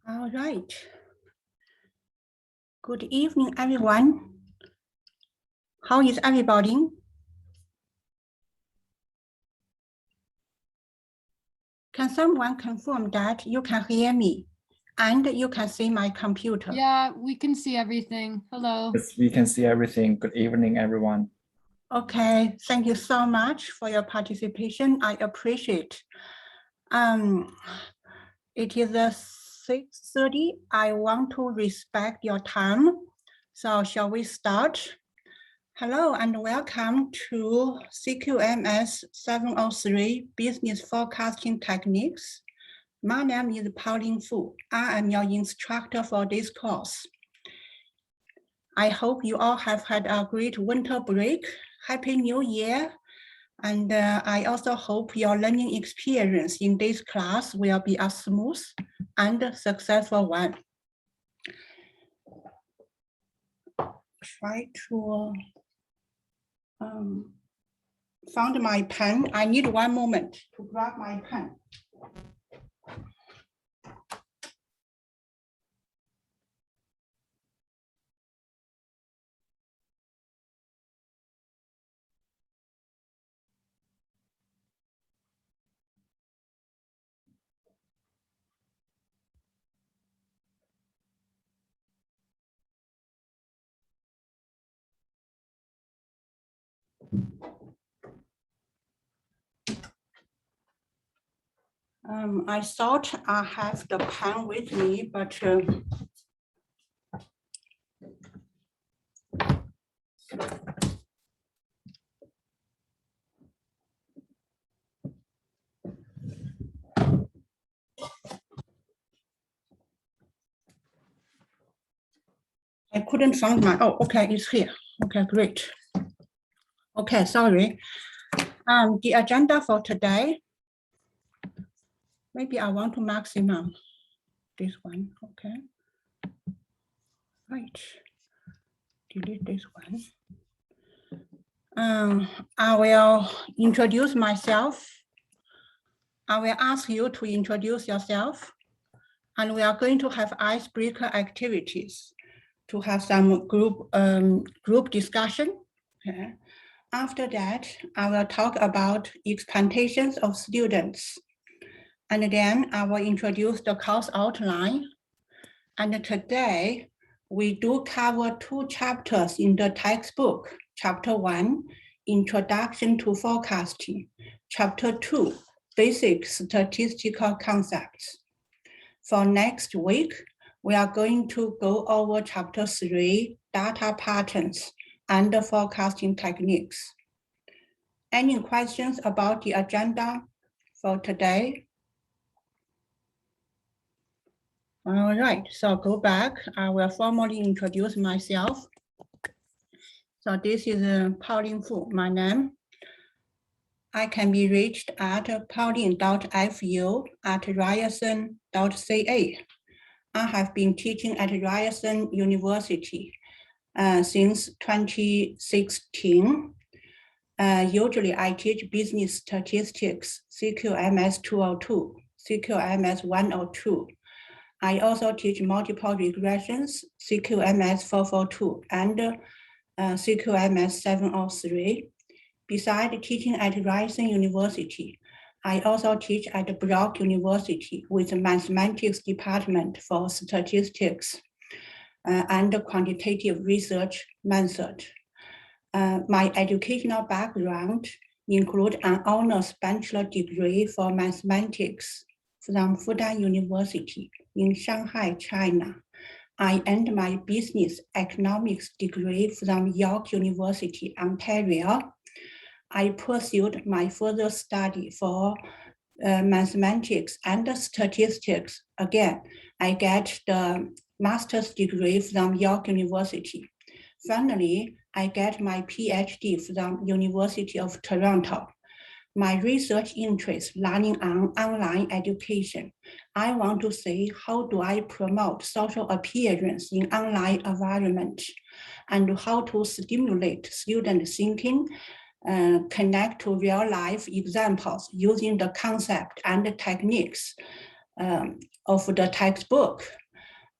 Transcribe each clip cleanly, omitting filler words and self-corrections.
All right. Good evening, everyone. How is everybody? Can someone confirm that you can hear me and you can see my computer? Yeah, we can see everything. Hello. Yes, we can see everything. Good evening, everyone. Okay, thank you so much for your participation. I appreciate. It is 6:30. I want to respect your time. So shall we start? Hello and welcome to CQMS703 Business Forecasting Techniques. My name is Pauline Fu. I am your instructor for this course. I hope you all have had a great winter break. Happy New Year. And I also hope your learning experience in this class will be a smooth and successful one. Try to found my pen. I need one moment to grab my pen. I thought I have the pen with me, but I couldn't find my, oh, okay, it's here. Okay, great. Okay, sorry. The agenda for today, maybe I want to maximum this one, okay. Right, delete this one. I will introduce myself. I will ask you to introduce yourself, and we are going to have icebreaker activities to have some group discussion. Okay. After that, I will talk about expectations of students. And then I will introduce the course outline. And today, we do cover 2 chapters in the textbook. Chapter 1, Introduction to Forecasting. Chapter 2, Basic Statistical Concepts. For next week, we are going to go over Chapter 3, Data Patterns and the Forecasting Techniques. Any questions about the agenda for today? All right, so go back. I will formally introduce myself. So this is Pauline Fu, my name. I can be reached at pauline.fu@ryerson.ca. I have been teaching at Ryerson University since 2016. Usually I teach business statistics, CQMS202, CQMS102. I also teach multiple regressions, CQMS442 and CQMS703. Besides teaching at Ryerson University, I also teach at Brock University with the mathematics department for statistics and quantitative research method. My educational background includes an honors bachelor degree for mathematics from Fudan University in Shanghai, China. I earned my business economics degree from York University, Ontario. I pursued my further study for mathematics and statistics. Again, I get the master's degree from York University. Finally, I get my PhD from University of Toronto. my research interests learning on online education. I want to say, how do I promote social appearance in online environment, and how to stimulate student thinking, connect to real life examples using the concept and the techniques of the textbook.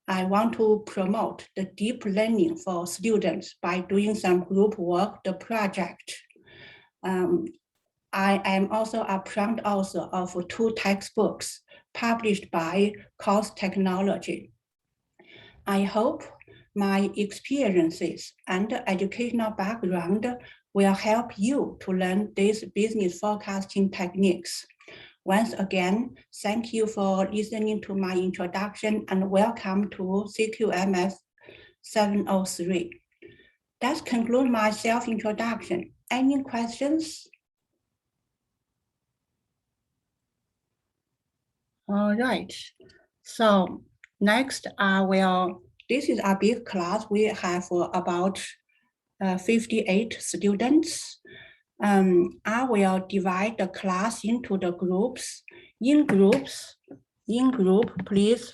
I want to promote the deep learning for students by doing some group work, the project. I am also a proud author of 2 textbooks published by Course Technology. I hope my experiences and educational background will help you to learn these business forecasting techniques. Once again, thank you for listening to my introduction and welcome to CQMS703. That concludes my self-introduction. Any questions? All right, so next this is a big class. We have about 58 students. I will divide the class into the groups. In group, please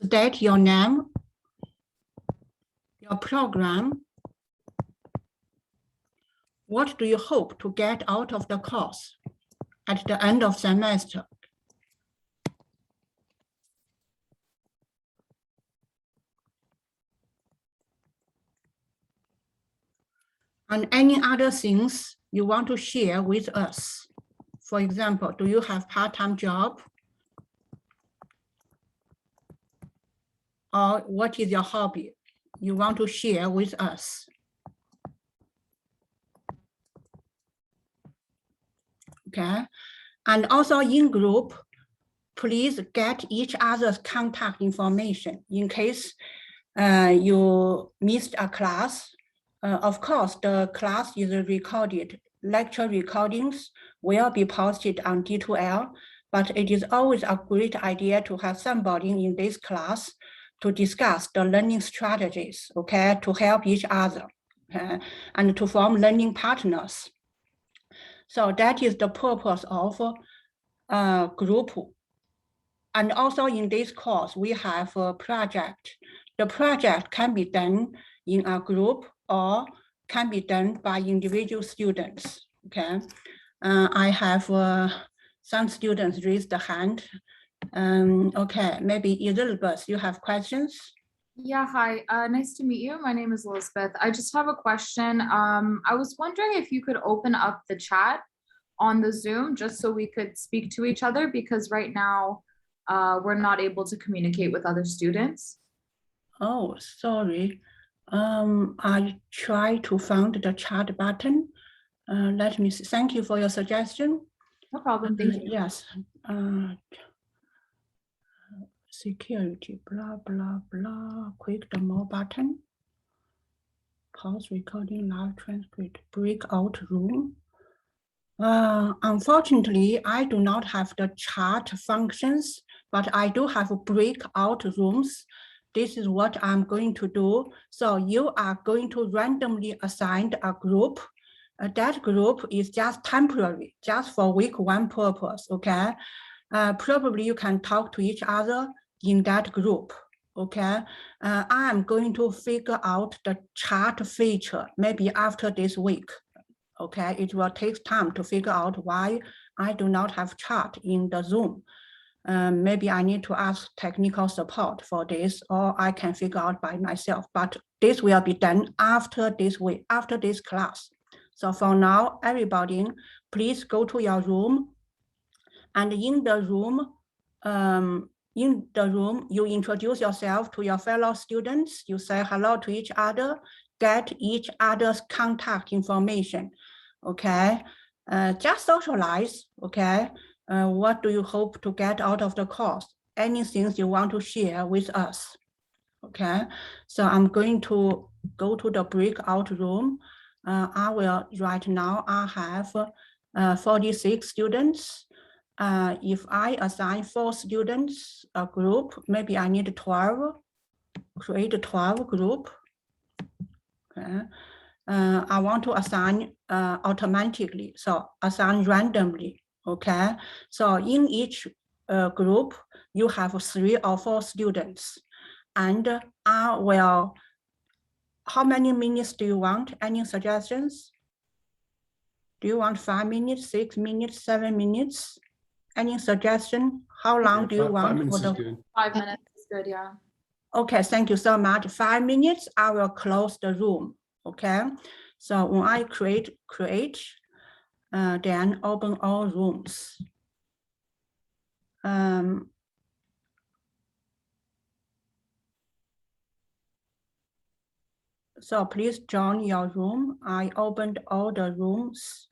state your name, your program. What do you hope to get out of the course at the end of semester? And any other things you want to share with us? For example, do you have part-time job? Or what is your hobby you want to share with us? Okay, and also in group, please get each other's contact information in case you missed a class. Of course, the class is recorded. Lecture recordings will be posted on D2L, but it is always a great idea to have somebody in this class to discuss the learning strategies, okay, to help each other, okay, and to form learning partners. So that is the purpose of group. And also in this course, we have a project. The project can be done in a group or can be done by individual students, okay? I have some students raised the hand. Okay, maybe Elizabeth, you have questions? Yeah, hi, nice to meet you. My name is Elizabeth. I just have a question. I was wondering if you could open up the chat on the Zoom just so we could speak to each other, because right now we're not able to communicate with other students. Oh, sorry. I try to find the chat button. Let me see. Thank you for your suggestion. No problem, thank you. Yes. Security, blah, blah, blah. Click the more button. Pause recording, live transcript, breakout room. Unfortunately, I do not have the chat functions, but I do have breakout rooms. This is what I'm going to do. So you are going to randomly assign a group. That group is just temporary, just for week 1 purpose, okay? Probably you can talk to each other in that group, okay? I'm going to figure out the chat feature maybe after this week, okay? It will take time to figure out why I do not have chat in the Zoom. Maybe I need to ask technical support for this, or I can figure out by myself, but this will be done after this week, after this class. So for now, everybody, please go to your room, and in the room, you introduce yourself to your fellow students, you say hello to each other, get each other's contact information, okay? Just socialize, okay? What do you hope to get out of the course? Anything you want to share with us, okay? So I'm going to go to the breakout room. I will, right now, I have 46 students. If I assign 4 students a group, maybe I need 12, create a 12 group. Okay. I want to assign automatically, so assign randomly, okay? So in each group, you have 3 or 4 students, and I will, how many minutes do you want? Any suggestions? Do you want 5 minutes, 6 minutes, 7 minutes? Any suggestion? How long do you Five want minutes for is the? good. 5 minutes is good, yeah. Okay, thank you so much. 5 minutes, I will close the room, okay? So when I create, then open all rooms. So please join your room. I opened all the rooms.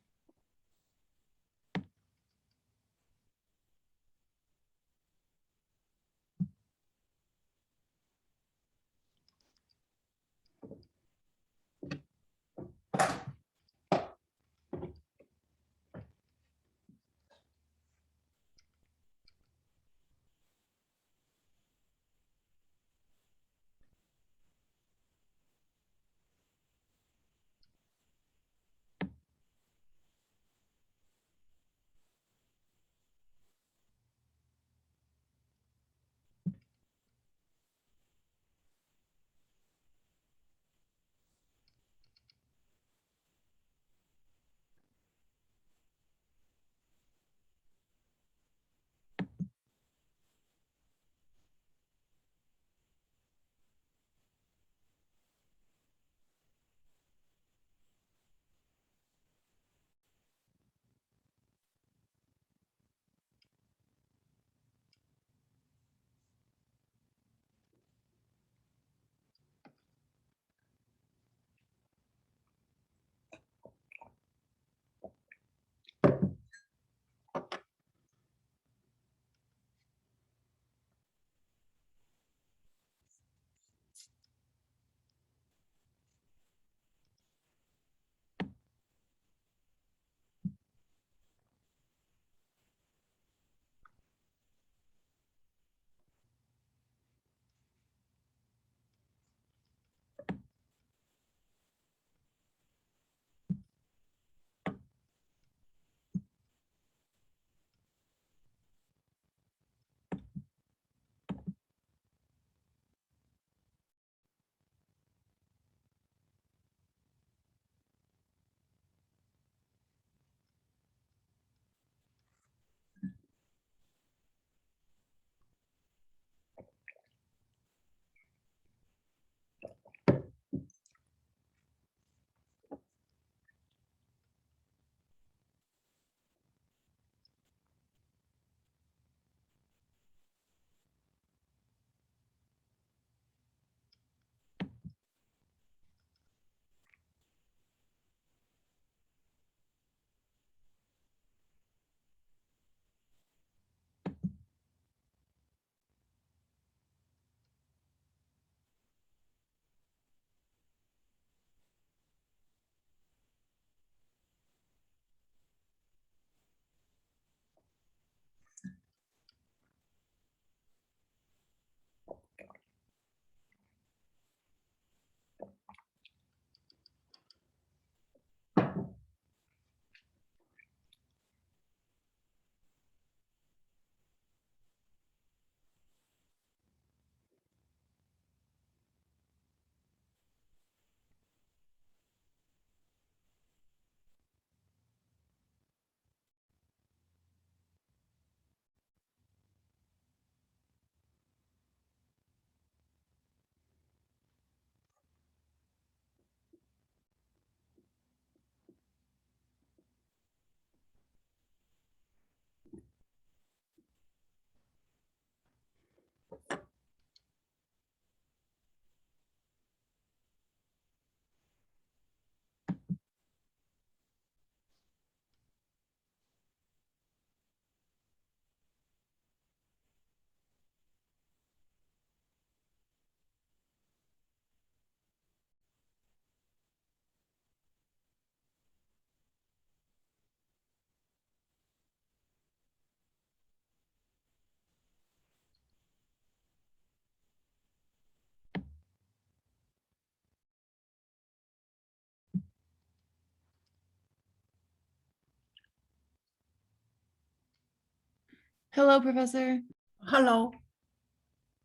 Hello, Professor. Hello.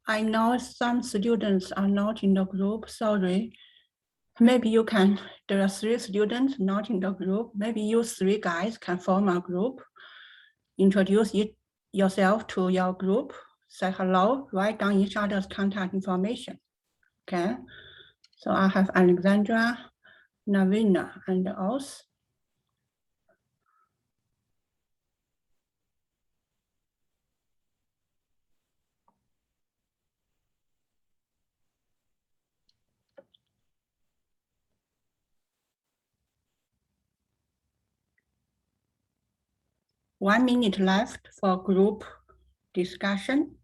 I know some students are not in the group, sorry. Maybe you can, there are 3 students not in the group. Maybe you 3 guys can form a group. Introduce yourself to your group, say hello, write down each other's contact information. Okay, so I have Alexandra, Navina, and Oz. One minute left for group discussion.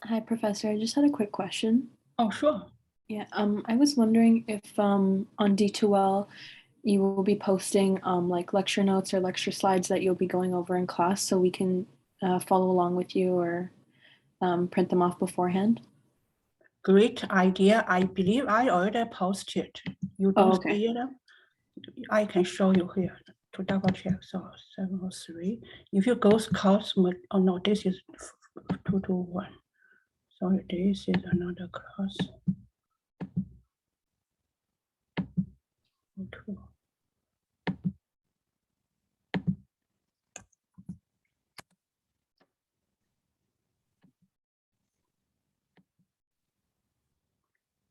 Hi, Professor. I just had a quick question. Oh, sure. Yeah, I was wondering if on D2L you will be posting like lecture notes or lecture slides that you'll be going over in class so we can follow along with you or print them off beforehand. Great idea. I believe I already posted. You don't Oh, okay. see it? I can show you here to double check. So 703. If you go course, oh no, this is 221. Sorry, this is another class. Okay.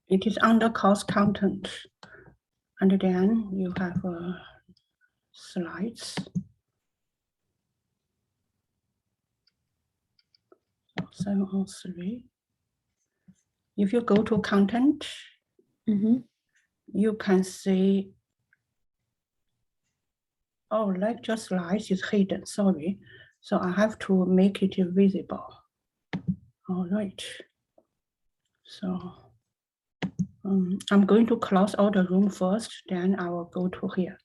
It is under course content. And then you have slides. 703. If you go to content, you can see, oh, lecture slides is hidden, sorry. So I have to make it visible. All right. So I'm going to close all the room first, then I will go to here.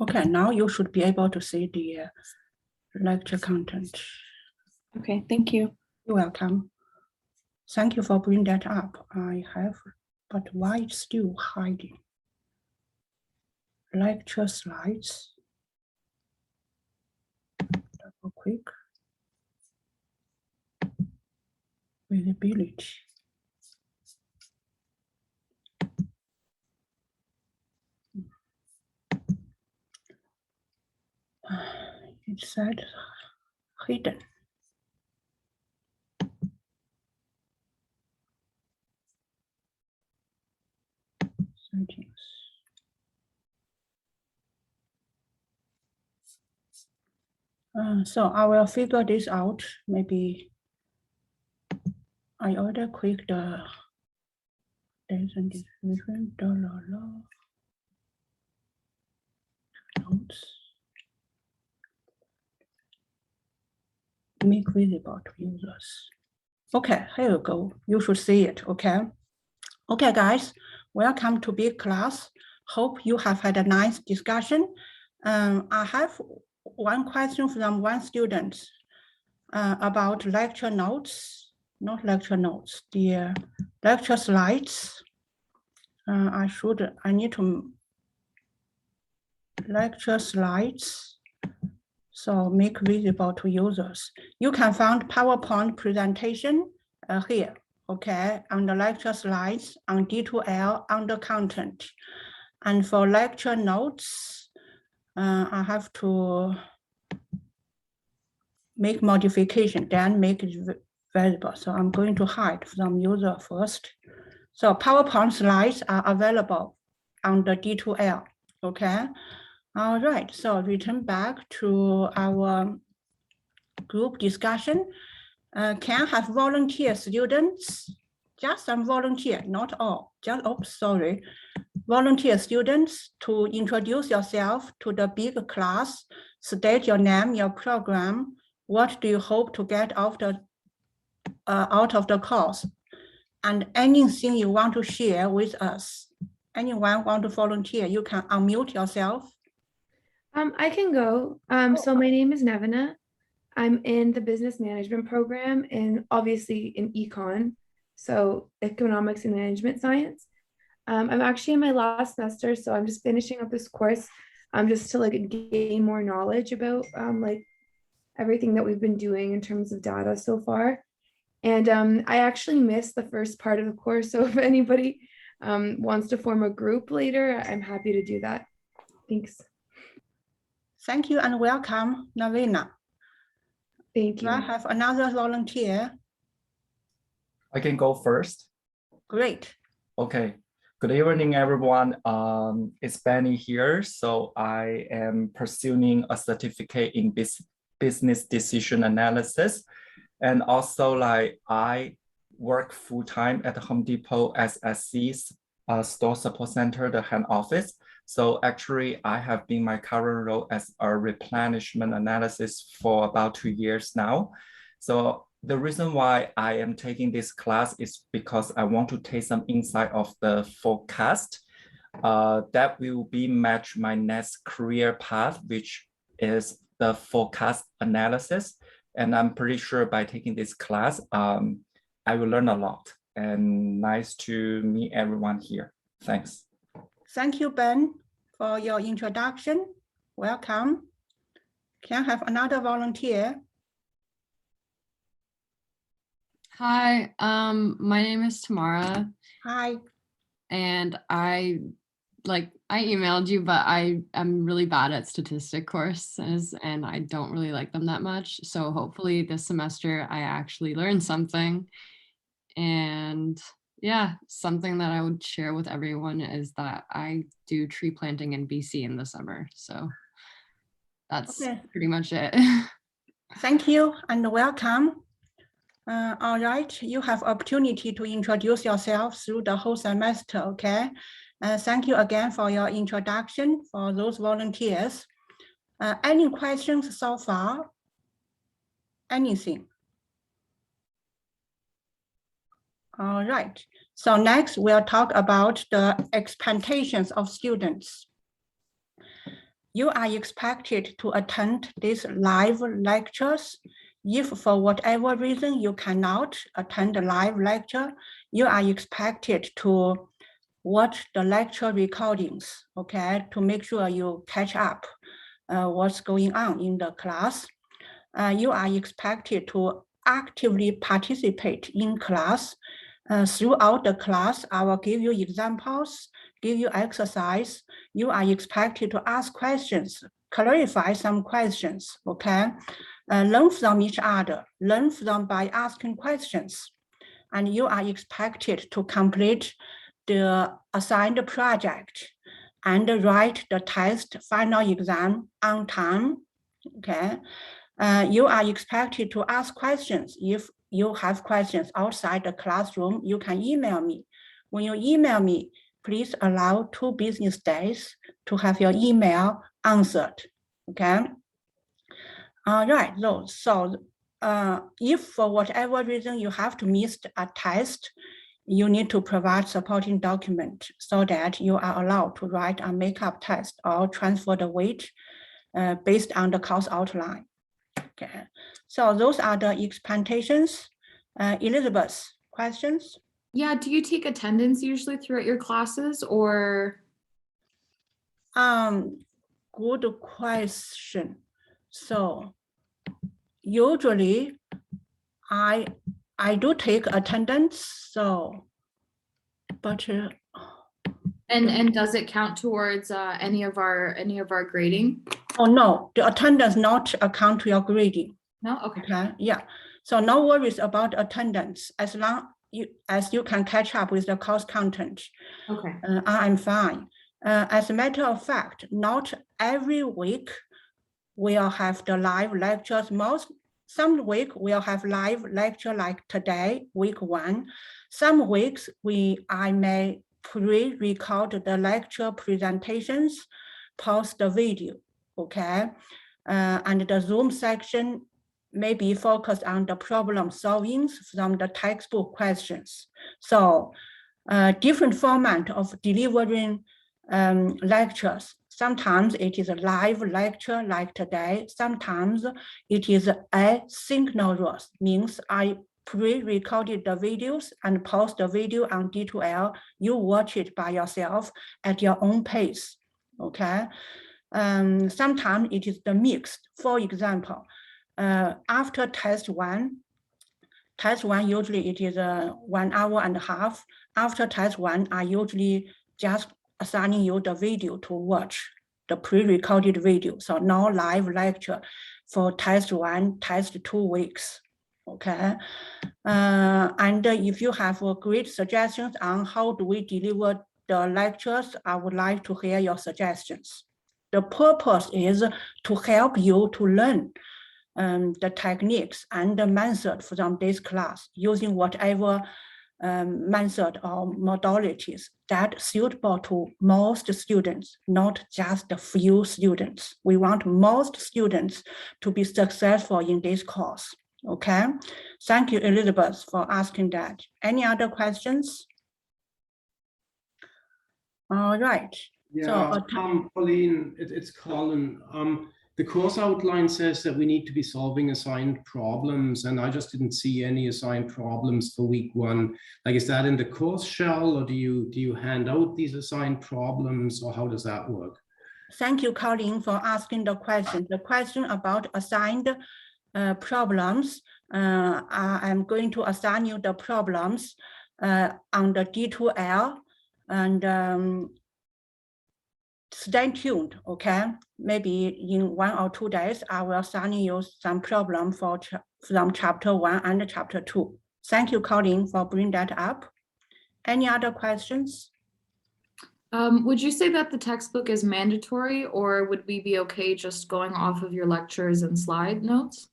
Okay, now you should be able to see the lecture content. Okay, thank you. You're welcome. Thank you for bringing that up. I have, but why it's still hiding? Lecture slides. Double click. Visibility. It said hidden. Settings. So I will figure this out. Maybe I already clicked the days and distribution, notes. Make visible to users. Okay, here you go. You should see it, okay? Okay, guys, welcome to big class. Hope you have had a nice discussion. I have one question from one student about lecture notes, not lecture notes, the lecture slides. I need to lecture slides. So make visible to users. You can find PowerPoint presentation here, okay, on the lecture slides, on D2L, under content. And for lecture notes, I have to make modification, then make it visible. So I'm going to hide from user first. So PowerPoint slides are available on the D2L, okay? All right, so return back to our group discussion. Can I have volunteer students? Just some volunteer, not all, just, oops, sorry. Volunteer students to introduce yourself to the big class, state your name, your program. What do you hope to get after out of the course, and anything you want to share with us. Anyone want to volunteer, you can unmute yourself. I can go. So my name is Nevina. I'm in the business management program and obviously in econ, so economics and management science. I'm actually in my last semester, so I'm just finishing up this course just to like gain more knowledge about like everything that we've been doing in terms of data so far. And I actually missed the first part of the course, so if anybody wants to form a group later, I'm happy to do that. Thanks. Thank you and welcome, Navina. Thank Do I you. have another volunteer? I can go first. Great. Okay. Good evening, everyone. It's Benny here. So I am pursuing a certificate in business decision analysis. And also like I work full-time at Home Depot as SC's store support center, the hand office. So actually I have been my current role as a replenishment analysis for about 2 years now. So the reason why I am taking this class is because I want to take some insight of the forecast that will be match my next career path, which is the forecast analysis. And I'm pretty sure by taking this class, I will learn a lot. And nice to meet everyone here. Thanks. Thank you, Ben, for your introduction. Welcome. Can I have another volunteer? Hi, my name is Tamara, Hi. and I emailed you, but I'm really bad at statistic courses and I don't really like them that much. So hopefully this semester I actually learn something. And yeah, something that I would share with everyone is that I do tree planting in BC in the summer. So that's Okay. pretty much it. Thank you and welcome. All right, you have opportunity to introduce yourself through the whole semester, okay? Thank you again for your introduction for those volunteers. Any questions so far? Anything? All right, so next we'll talk about the expectations of students. You are expected to attend these live lectures. If for whatever reason you cannot attend the live lecture, you are expected to watch the lecture recordings, okay, to make sure you catch up what's going on in the class. You are expected to actively participate in class. Throughout the class, I will give you examples, give you exercise. You are expected to ask questions, clarify some questions, okay? Learn from each other, learn from by asking questions. And you are expected to complete the assigned project and write the test final exam on time, okay? You are expected to ask questions. If you have questions outside the classroom, you can email me. When you email me, please allow 2 business days to have your email answered, okay? All right, so if for whatever reason you have to miss a test, you need to provide supporting document so that you are allowed to write a makeup test or transfer the weight based on the course outline. Okay, so those are the expectations. Elizabeth, questions? Yeah, do you take attendance usually throughout your classes or? Good question. So usually I do take attendance, so, but And does it count towards any of our grading? oh no, the attendance not account to your grading. No, okay. Okay, yeah. So no worries about attendance as long as you can catch up with the course content. Okay. I'm fine. As a matter of fact, not every week we'll have the live lectures. Some week we'll have live lecture like today, week 1. Some weeks I may pre-record the lecture presentations, post the video, okay? And the Zoom section maybe focus on the problem solving from the textbook questions. So different format of delivering lectures. Sometimes it is a live lecture like today. Sometimes it is asynchronous, means I pre-recorded the videos and post the video on D2L. You watch it by yourself at your own pace, okay? Sometimes it is the mixed. For example, after test one usually it is 1 hour and a half. After test one, I usually just assigning you the video to watch, the pre-recorded video. So no live lecture for test one, test 2 weeks, okay? And if you have great suggestions on how do we deliver the lectures, I would like to hear your suggestions. The purpose is to help you to learn the techniques and the method from this class using whatever method or modalities that suitable to most students, not just a few students. We want most students to be successful in this course, okay? Thank you, Elizabeth, for asking that. Any other questions? All right. Yeah, So, Pauline, it's Colin. The course outline says that we need to be solving assigned problems, and I just didn't see any assigned problems for week 1. Like, is that in the course shell, or do you hand out these assigned problems, or how does that work? Thank you, Colin, for asking the question. The question about assigned problems, I'm going to assign you the problems on the D2L, and stay tuned, okay? Maybe in 1 or 2 days, I will assign you some problem from chapter 1 and chapter 2. Thank you, Colin, for bringing that up. Any other questions? Would you say that the textbook is mandatory, or would we be okay just going off of your lectures and slide notes?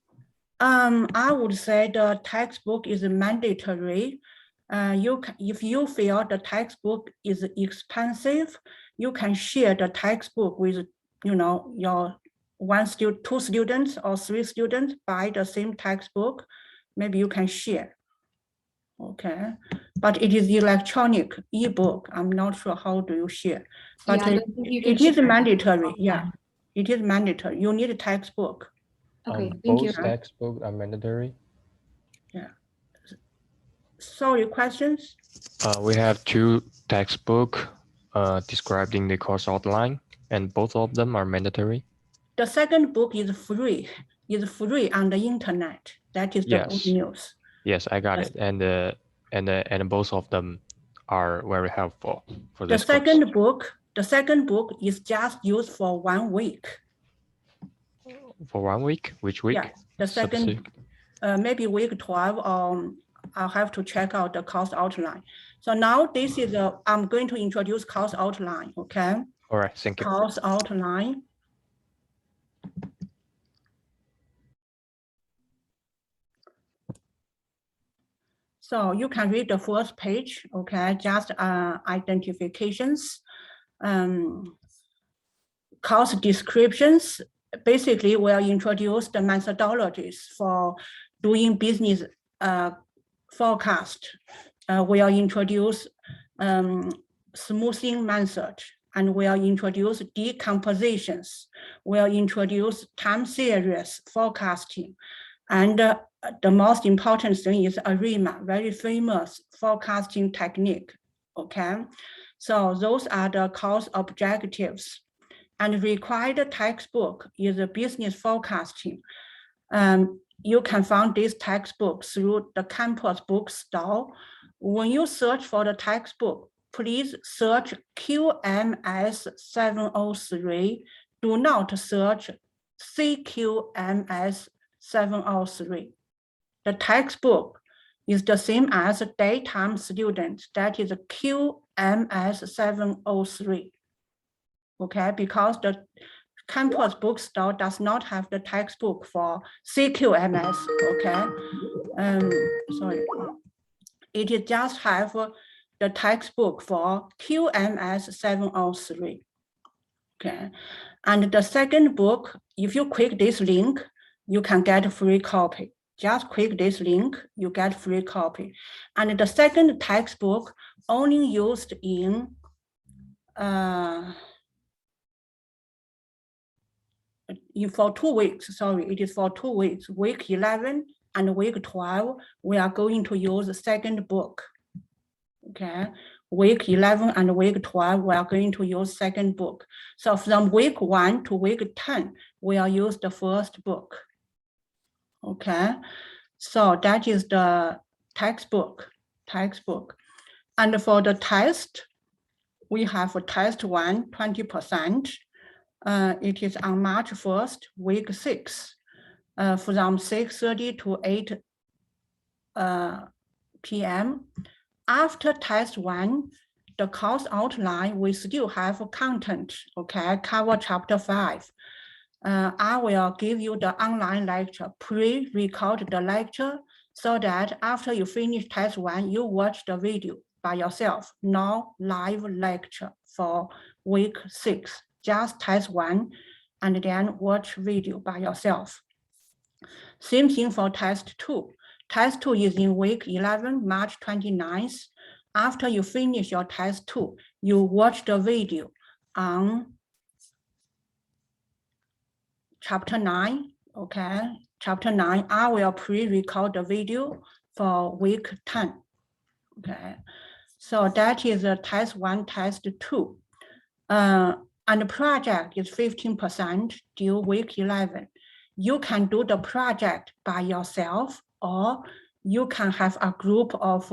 I would say the textbook is mandatory. If you feel the textbook is expensive, you can share the textbook with, your 2 students or 3 students buy the same textbook. Maybe you can share. Okay, but it is electronic ebook. I'm not sure how do you share, but Yeah, I don't think you can it is share. mandatory. Yeah, it is mandatory. You need a textbook. Okay, thank you. Both textbooks are mandatory. Yeah. Sorry, questions? We have 2 textbooks describing the course outline, and both of them are mandatory. The second book is free on the internet. That is the good news. Yes, I got it. And both of them are very helpful for this course. The second book is just used for 1 week. For 1 week? Which week? Yeah, the second, maybe week 12, or I'll have to check out the course outline. So now this is I'm going to introduce course outline, okay? All right, thank you. Course outline. So you can read the first page, okay? Just identifications, course descriptions. Basically, we'll introduce the methodologies for doing business forecast. We'll introduce smoothing method, and we'll introduce decompositions. We'll introduce time series forecasting. And the most important thing is ARIMA, very famous forecasting technique, okay? So those are the course objectives. And required textbook is a business forecasting. You can find this textbook through the campus bookstore. When you search for the textbook, please search QMS703. Do not search CQMS703. The textbook is the same as daytime student, that is QMS703. Okay, because the campus bookstore does not have the textbook for CQMS, okay? Sorry, it just have the textbook for QMS703, okay? And the second book, if you click this link, you can get a free copy. Just click this link, you get free copy. And the second textbook only used in for 2 weeks, sorry, it is for 2 weeks. Week 11 and week 12, we are going to use the second book. Okay, week 11 and week 12, we are going to use second book. So from week 1 to week 10, we will use the first book. Okay, so that is the textbook. And for the test, we have a test 1, 20%. It is on March 1st, week 6, from 6:30 to 8 p.m. After test 1, the course outline, we still have content, okay, cover chapter 5. I will give you the online lecture, pre-record the lecture, so that after you finish test 1, you watch the video by yourself, no live lecture for week 6, just test 1, and then watch video by yourself. Same thing for test 2. Test 2 is in week 11, March 29th. After you finish your test 2, you watch the video on chapter 9, okay? Chapter 9, I will pre-record the video for week 10, okay? So that is a test 1, test 2. And the project is 15% due week 11. You can do the project by yourself, or you can have a group of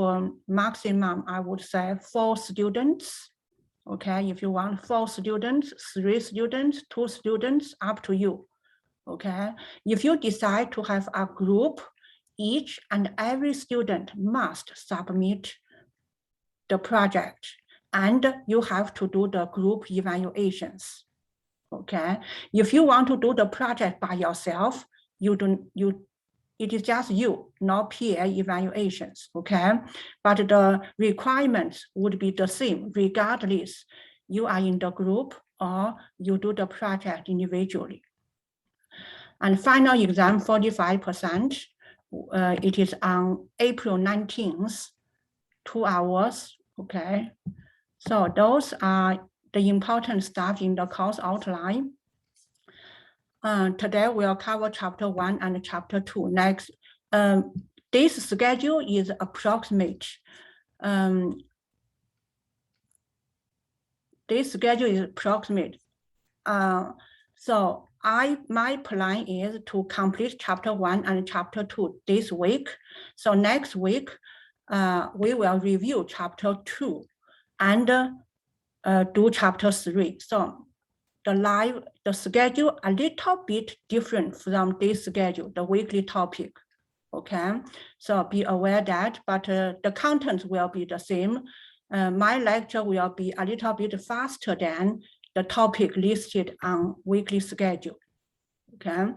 maximum, I would say, 4 students. Okay, if you want 4 students, 3 students, 2 students, up to you. Okay, if you decide to have a group, each and every student must submit the project, and you have to do the group evaluations. Okay, if you want to do the project by yourself, it is just you, no peer evaluations, okay? But the requirements would be the same regardless you are in the group or you do the project individually. And final exam, 45%, it is on April 19th, 2 hours, okay? So those are the important stuff in the course outline. Today we'll cover chapter 1 and chapter 2 next. This schedule is approximate. So my plan is to complete chapter 1 and chapter 2 this week. So next week, we will review chapter 2 and do chapter 3. So the schedule a little bit different from this schedule, the weekly topic. Okay, so be aware that, but the content will be the same. My lecture will be a little bit faster than the topic listed on weekly schedule. Okay,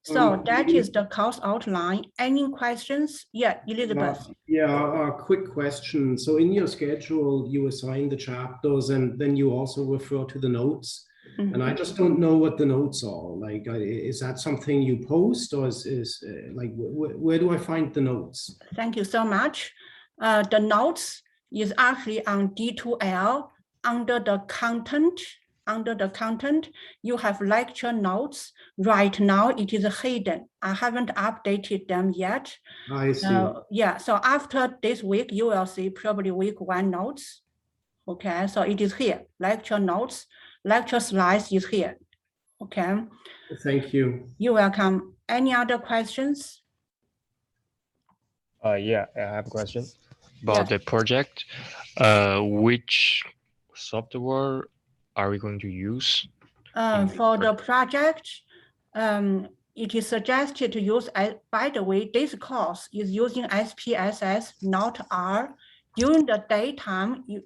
so that is the course outline. Any questions? Yeah, Elizabeth. Yeah, a quick question. So in your schedule, you assign the chapters and then you also refer to the notes. Mm-hmm. And I just don't know what the notes are. Like, is that something you post, or is like, where do I find the notes? Thank you so much. The notes is actually on D2L under the content. Under the content, you have lecture notes. Right now, it is hidden. I haven't updated them yet. I see. Yeah, so after this week, you will see probably week 1 notes. Okay, so it is here, lecture notes. Lecture slides is here. Okay. Thank you. You're welcome. Any other questions? Yeah, I have a question about the project. Which software are we going to use? For the project, it is suggested to use, by the way, this course is using SPSS, not R. During the daytime, you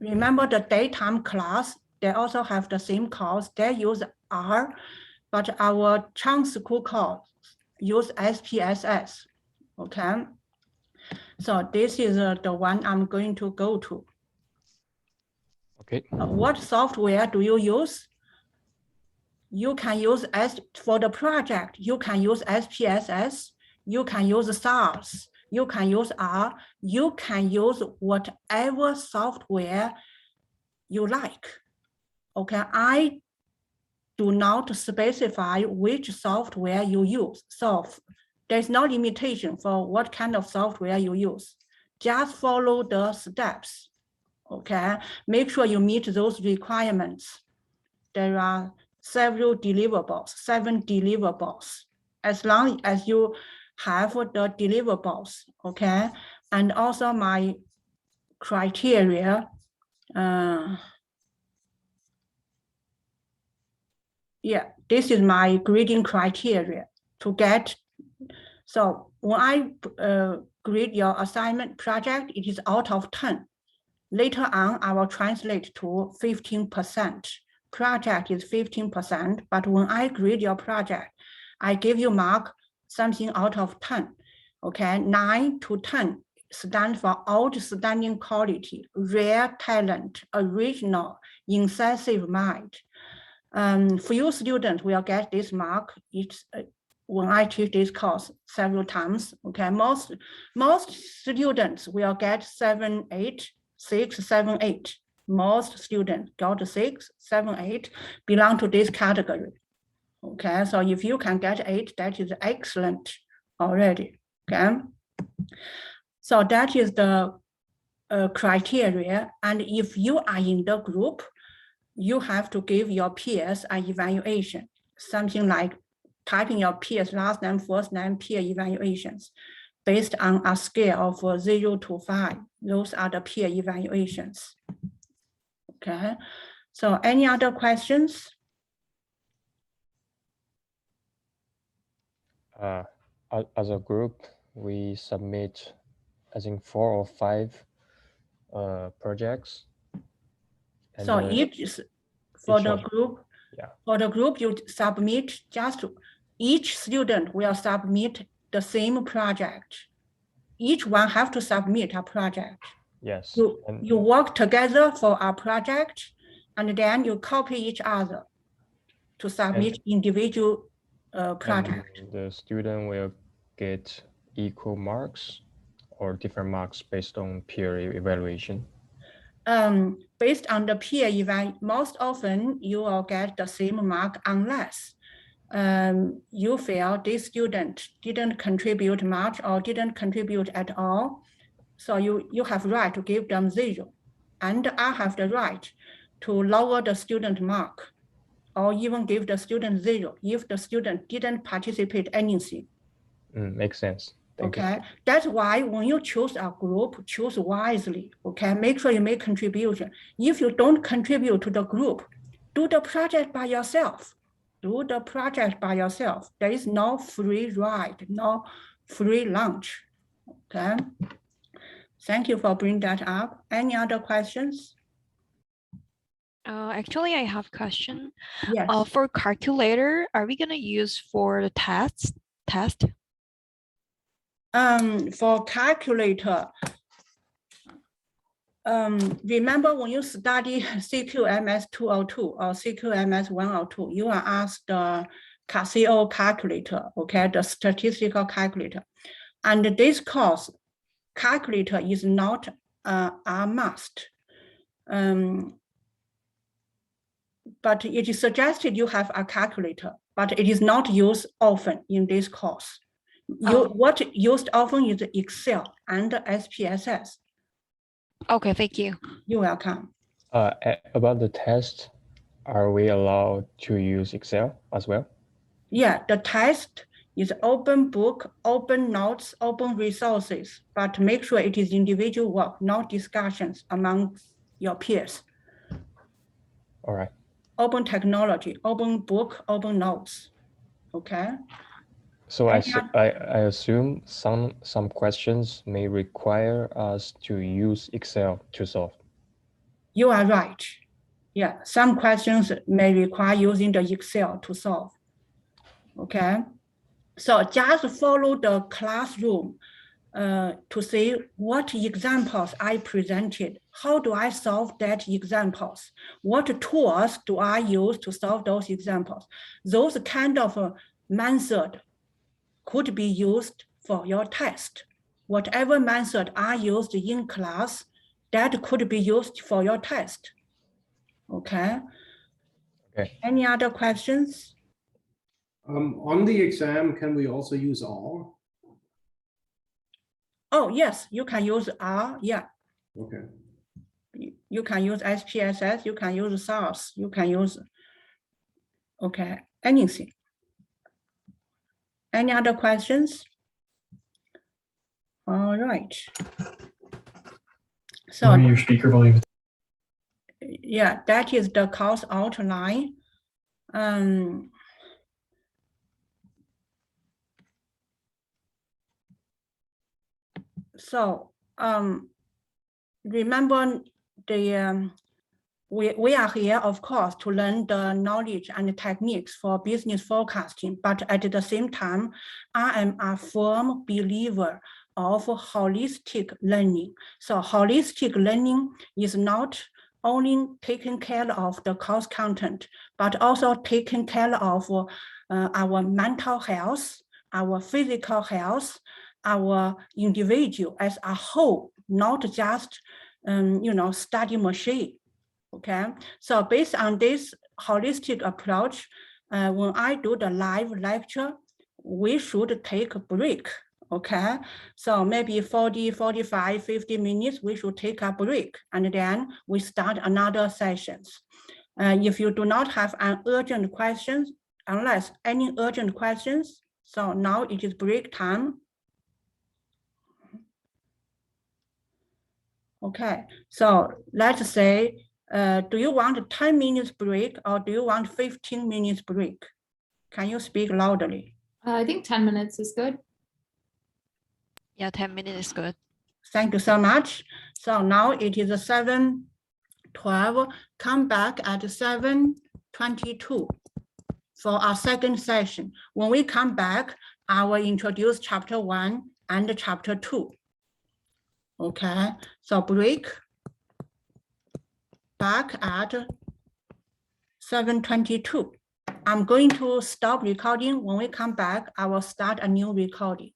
remember the daytime class, they also have the same course, they use R, but our Chang School course use SPSS, okay? So this is the one I'm going to go to. Okay. What software do you use? You can use for the project, you can use SPSS, you can use SARS, you can use R, you can use whatever software you like. Okay, I do not specify which software you use. So there's no limitation for what kind of software you use. Just follow the steps. Okay, make sure you meet those requirements. There are several deliverables, 7 deliverables. As long as you have the deliverables, okay, and also my criteria. Yeah, this is my grading criteria to get. So when I grade your assignment project, it is out of 10. Later on, I will translate to 15%. Project is 15%, but when I grade your project, I give you mark something out of 10. Okay, 9 to 10 stand for outstanding quality, rare talent, original, incisive mind. Few students will get this mark when I teach this course several times. Okay, most students will get 7, 8, 6, 7, 8. Most students got 6, 7, 8 belong to this category. Okay, so if you can get 8, that is excellent already. Okay, so that is the criteria. And if you are in the group, you have to give your peers an evaluation, something like typing your peers' last name, first name, peer evaluations, based on a scale of 0 to 5. Those are the peer evaluations. Okay, so any other questions? As a group, we submit, I think, 4 or 5 projects. And so for the group, yeah. For the group, you submit each student will submit the same project. Each one have to submit a project. Yes. You work together for a project, and then you copy each other to submit individual project. The student will get equal marks or different marks based on peer evaluation. Based on the peer event, most often you will get the same mark unless you feel this student didn't contribute much or didn't contribute at all. So you have right to give them 0. And I have the right to lower the student mark or even give the student 0 if the student didn't participate anything. Makes sense. Thank okay, you. That's why when you choose a group, choose wisely. Okay, make sure you make contribution. If you don't contribute to the group, do the project by yourself. Do the project by yourself. There is no free ride, no free lunch. Okay. Thank you for bringing that up. Any other questions? Actually, I have a question. Yes. For calculator, are we gonna use for the test? For calculator, remember when you study CQMS702 or CQMS702, you are asked the Casio calculator, okay, the statistical calculator. And this course, calculator is not a must. But it is suggested you have a calculator, but it is not used often in this course. What used often is Excel and SPSS. Okay, thank you. You're welcome. About the test, are we allowed to use Excel as well? Yeah, the test is open book, open notes, open resources, but make sure it is individual work, not discussions among your peers. All right. Open technology, open book, open notes. Okay. So I assume some questions may require us to use Excel to solve. You are right. Yeah, some questions may require using the Excel to solve. Okay. So just follow the classroom to see what examples I presented. How do I solve that examples? What tools do I use to solve those examples? Those kind of method could be used for your test. Whatever method I used in class, that could be used for your test. Okay. Okay. Any other questions? On the exam, can we also use R? Oh, yes, you can use R, yeah. Okay. You can use SPSS, you can use SAS, you can use, okay, anything. Any other questions? All right. So your speaker volume. yeah, that is the course outline. So remember the we are here, of course, to learn the knowledge and techniques for business forecasting, but at the same time, I am a firm believer of holistic learning. So holistic learning is not only taking care of the course content, but also taking care of our mental health, our physical health, our individual as a whole, not just study machine. Okay, so based on this holistic approach, when I do the live lecture, we should take a break. Okay, so maybe 40, 45, 50 minutes, we should take a break, and then we start another sessions. If you do not have an urgent questions, unless any urgent questions, so now it is break time. Okay, so let's say, do you want a 10 minutes break or do you want 15 minutes break? Can you speak loudly? I think 10 minutes is good. Yeah, 10 minutes is good. Thank you so much. So now it is 7:12. Come back at 7:22 for our second session. When we come back, I will introduce chapter 1 and chapter 2. Okay, so break. Back at 7:22. I'm going to stop recording. When we come back, I will start a new recording.